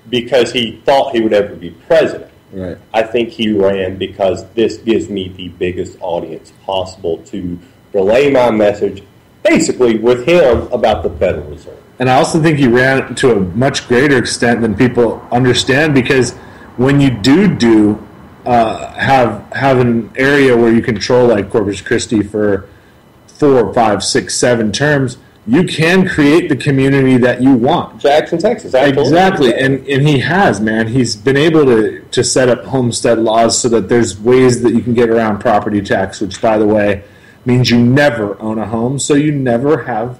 because he thought he would ever be president. Right. I think he ran because this gives me the biggest audience possible to relay my message, basically with him, about the Federal Reserve. And I also think he ran to a much greater extent than people understand, because when you do have an area where you control, like Corpus Christi, for 4, 5, 6, 7 terms, you can create the community that you want. Jackson, Texas. Absolutely. Exactly, and he has, man. He's been able to set up homestead laws so that there's ways that you can get around property tax, which, by the way, means you never own a home, so you never have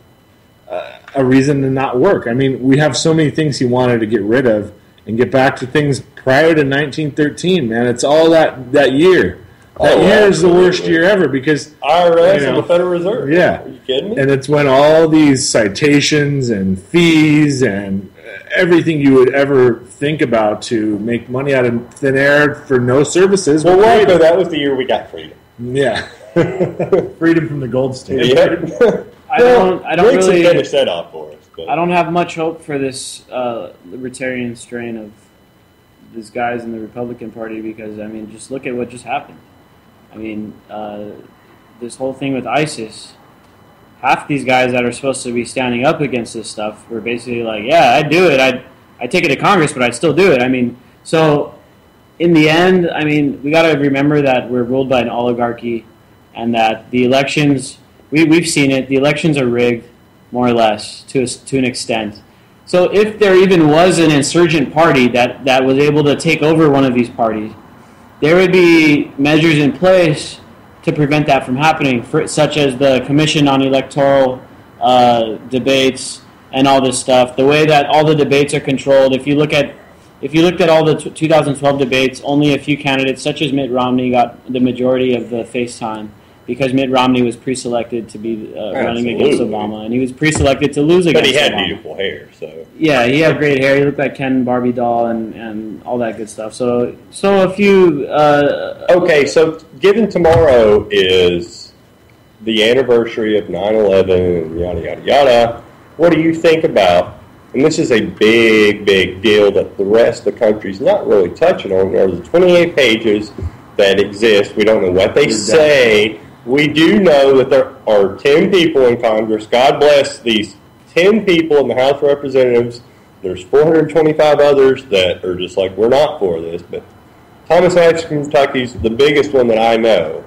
a reason to not work. I mean, we have so many things he wanted to get rid of and get back to things prior to 1913, man. It's all that year. That year is the worst year ever because IRS and the Federal Reserve. Yeah. Are you kidding me? And it's when all these citations and fees and everything you would ever think about to make money out of thin air for no services. Well, Walker, that was the year we got freedom. Yeah. Freedom from the gold standard. Yeah. I don't really finish that off for us. But. I don't have much hope for this libertarian strain of these guys in the Republican Party because, I mean, just look at what just happened. I mean, this whole thing with ISIS, half these guys that are supposed to be standing up against this stuff were basically like, yeah, I'd do it. I'd take it to Congress, but I'd still do it. I mean, so in the end, I mean, we got to remember that we're ruled by an oligarchy and that the elections, we've seen it, the elections are rigged, more or less, to an extent. So if there even was an insurgent party that was able to take over one of these parties, there would be measures in place to prevent that from happening, such as the Commission on Electoral Debates and all this stuff. The way that all the debates are controlled, if you look at if you looked at all the 2012 debates, only a few candidates, such as Mitt Romney, got the majority of the face time because Mitt Romney was pre-selected to be running against Obama, and he was pre-selected to lose against Obama. But he had beautiful hair, so. Yeah, he had great hair. He looked like Ken Barbie doll and all that good stuff. So a few... okay, so given tomorrow is the anniversary of 9/11 and yada, yada, yada, what do you think about, and this is a big, big deal that the rest of the country's not really touching on, there's 28 pages that exist. We don't know what they say. We do know that there are 10 people in Congress. God bless these 10 people in the House of Representatives. There's 425 others that are just like, we're not for this. But Thomas Hanks from Kentucky's the biggest one that I know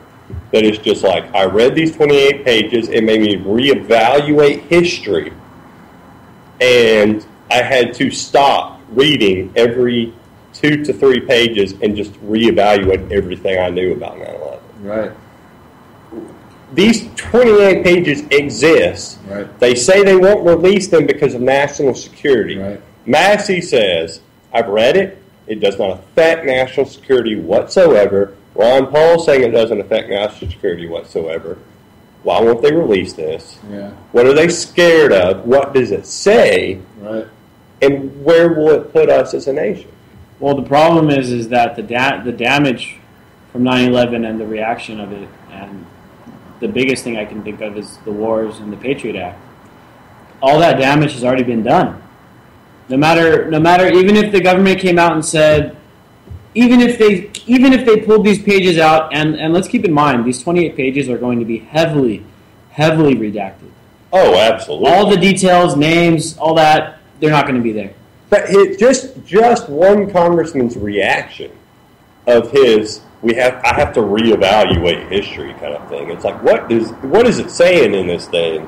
that is just like, I read these 28 pages. It made me reevaluate history. And I had to stop reading every 2 to 3 pages and just reevaluate everything I knew about 9/11. Right. These 28 pages exist. Right. They say they won't release them because of national security. Right. Massey says, I've read it. It does not affect national security whatsoever. Ron Paul saying it doesn't affect national security whatsoever. Why won't they release this? Yeah. What are they scared of? What does it say? Right. And where will it put us as a nation? Well, the problem is that the damage from 9/11 and the reaction of it, and the biggest thing I can think of is the wars and the Patriot Act. All that damage has already been done. No matter, even if the government came out and said, even if they pulled these pages out, and let's keep in mind, these 28 pages are going to be heavily redacted. Oh, absolutely. All the details, names, all that, they're not going to be there. But just one congressman's reaction of his, I have to reevaluate history kind of thing. It's like, what is it saying in this thing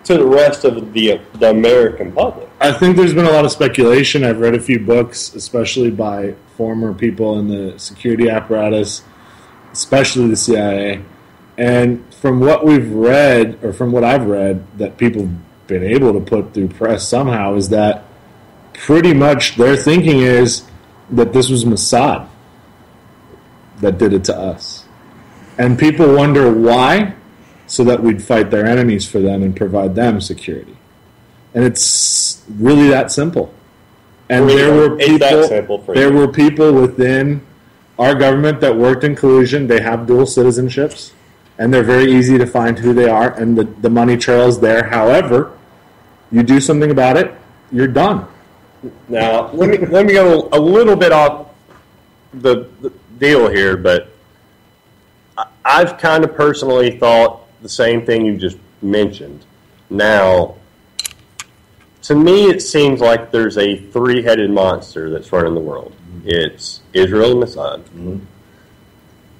to the rest of the American public? I think there's been a lot of speculation. I've read a few books, especially by former people in the security apparatus, especially the CIA. And from what we've read, or from what I've read, that people have been able to put through press somehow, is that pretty much their thinking is that this was Mossad that did it to us. And people wonder why, so that we'd fight their enemies for them and provide them security. And it's really that simple. And there were people within our government that worked in collusion. They have dual citizenships, and they're very easy to find who they are, and the money trails there. However, you do something about it, you're done. Now, let me go a little bit off the deal here, but I've kind of personally thought the same thing you just mentioned. Now, to me, it seems like there's a three-headed monster that's running the world. Mm-hmm. It's Israel and Mossad. Mm-hmm.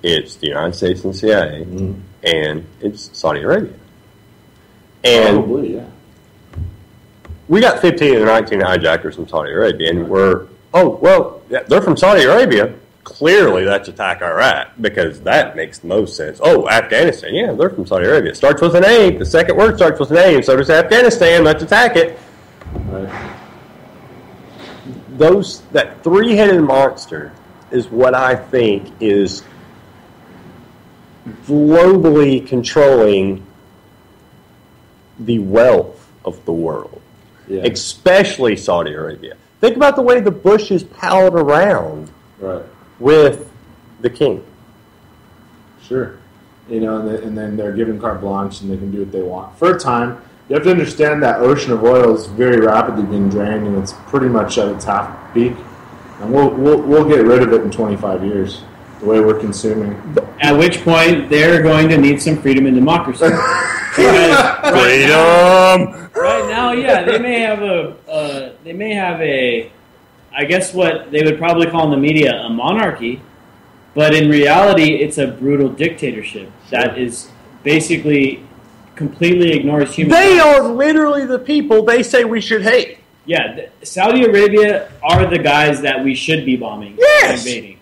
It's the United States and CIA. Mm-hmm. And it's Saudi Arabia. And probably, yeah. We got 15 or 19 hijackers from Saudi Arabia, and they're from Saudi Arabia. Clearly, that's attack Iraq, because that makes the most sense. Oh, Afghanistan, yeah, they're from Saudi Arabia. It starts with an A. The second word starts with an A, and so does Afghanistan. Let's attack it. Right. That three-headed monster is what I think is globally controlling the wealth of the world, especially Saudi Arabia. Think about the way the Bushes palled around with the king. Sure. And then they're given carte blanche and they can do what they want. For a time, you have to understand that ocean of oil is very rapidly being drained, and it's pretty much at its half peak. And we'll get rid of it in 25 years, the way we're consuming. At which point, they're going to need some freedom and democracy. Freedom! Right now, yeah, they may have a, I guess what they would probably call in the media a monarchy, but in reality, it's a brutal dictatorship that is basically completely ignores human rights. They are literally the people they say we should hate. Yeah, Saudi Arabia are the guys that we should be bombing and invading.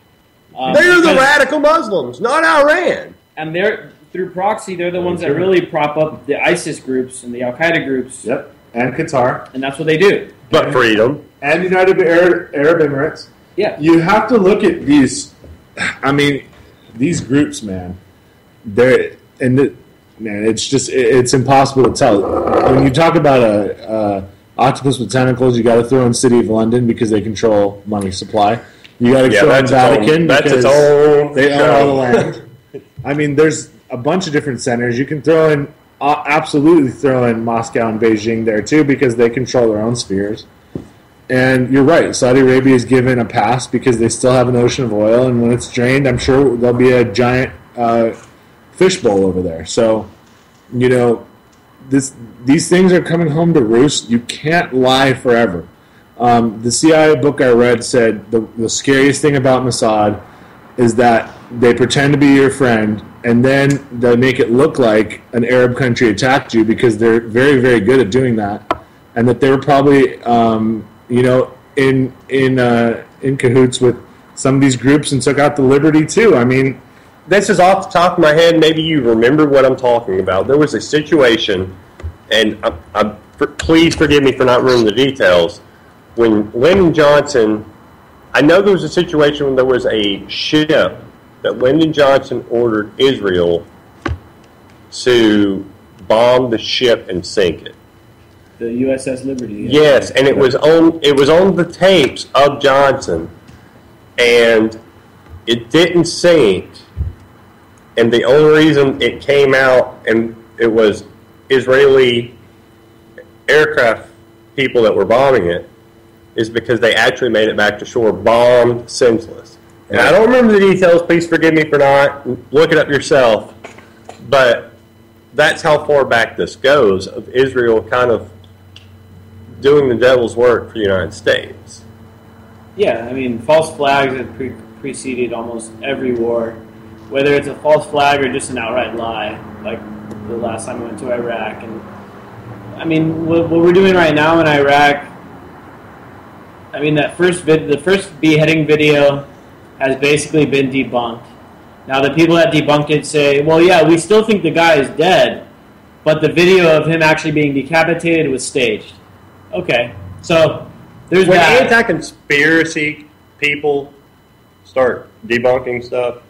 They're the radical Muslims, not Iran. And they're through proxy. They're the ones that really prop up the ISIS groups and the Al Qaeda groups. Yep, and Qatar. And that's what they do. But freedom. and United Arab Emirates. Yeah. You have to look at these. I mean, these groups, man. It's impossible to tell. When you talk about a octopus with tentacles, you got to throw in City of London because they control money supply. You got to throw in Vatican because they own all the land. I mean, there's a bunch of different centers. You can throw in, absolutely throw in Moscow and Beijing there too because they control their own spheres. And you're right, Saudi Arabia is given a pass because they still have an ocean of oil, and when it's drained, I'm sure there'll be a giant fishbowl over there. So, you know, these things are coming home to roost. You can't lie forever. The CIA book I read said the scariest thing about Mossad is that they pretend to be your friend, and then they make it look like an Arab country attacked you because they're very, very good at doing that, and that they were probably, in cahoots with some of these groups and took out the Liberty too. I mean, this is off the top of my head. Maybe you remember what I'm talking about. There was a situation, and please forgive me for not remembering the details. When Lyndon Johnson, I know there was a situation when there was a ship that Lyndon Johnson ordered Israel to bomb the ship and sink it. The USS Liberty. Yes, and it was on the tapes of Johnson, and it didn't sink. And the only reason it came out and it was Israeli aircraft people that were bombing it is because they actually made it back to shore, bombed, senseless. And I don't remember the details. Please forgive me for not. Look it up yourself. But that's how far back this goes, of Israel kind of doing the devil's work for the United States. Yeah, I mean, false flags have preceded almost every war. Whether it's a false flag or just an outright lie, like the last time I went to Iraq. And I mean, what we're doing right now in Iraq, I mean, the first beheading video has basically been debunked. Now, the people that debunked it say, well, yeah, we still think the guy is dead, but the video of him actually being decapitated was staged. Okay, so there's when that. When anti-conspiracy people start debunking stuff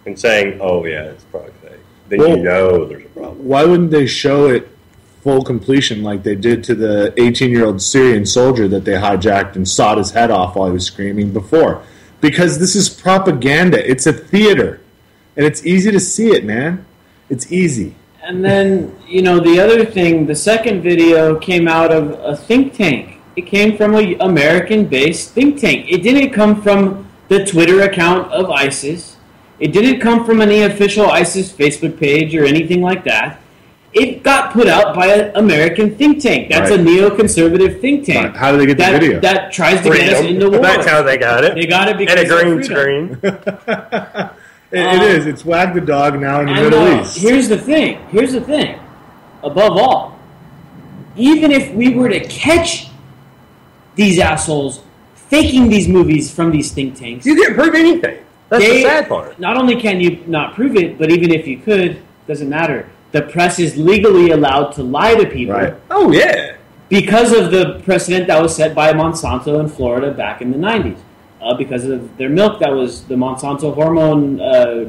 and saying, oh, yeah, it's probably fake, then you know there's a problem. Why wouldn't they show it full completion like they did to the 18-year-old Syrian soldier that they hijacked and sawed his head off while he was screaming before? Because this is propaganda. It's a theater. And it's easy to see it, man. It's easy. And then, the other thing, the second video came out of a think tank. It came from an American-based think tank. It didn't come from the Twitter account of ISIS. It didn't come from any official ISIS Facebook page or anything like that. It got put out by an American think tank. That's a neoconservative think tank. How do they get the video? That tries to get us into war. That's how they got it. They got it because and a green of screen. It is. It's Wag the Dog now in the Middle East. Here's the thing. Above all, even if we were to catch these assholes faking these movies from these think tanks, you can't prove anything. That's the sad part. Not only can you not prove it, but even if you could, doesn't matter. The press is legally allowed to lie to people. Right. Oh, yeah. Because of the precedent that was set by Monsanto in Florida back in the 90s. Because of their milk that was the Monsanto hormone,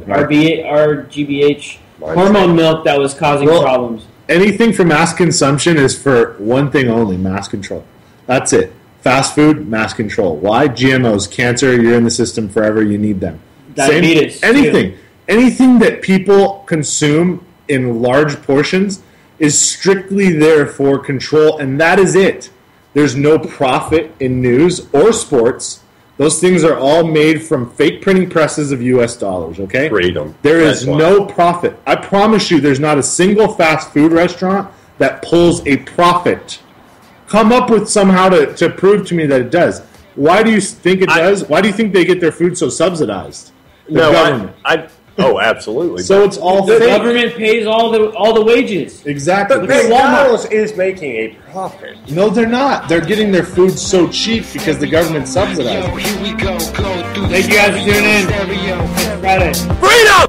RGBH hormone milk that was causing problems. Anything for mass consumption is for one thing only, mass control. That's it. Fast food, mass control. Why? GMOs, cancer, you're in the system forever, you need them. Diabetes. Anything that people consume in large portions is strictly there for control, and that is it. There's no profit in news or sports. Those things are all made from fake printing presses of U.S. dollars, okay? Freedom. There is no profit. I promise you there's not a single fast food restaurant that pulls a profit. Come up with somehow to prove to me that it does. Why do you think it does? Why do you think they get their food so subsidized? The government. Oh, absolutely. So it's all the government pays all the wages. Exactly. But McDonald's is making a profit. No, they're not. They're getting their food so cheap because the government subsidizes it. Thank you guys for tuning in. It's Friday. Freedom!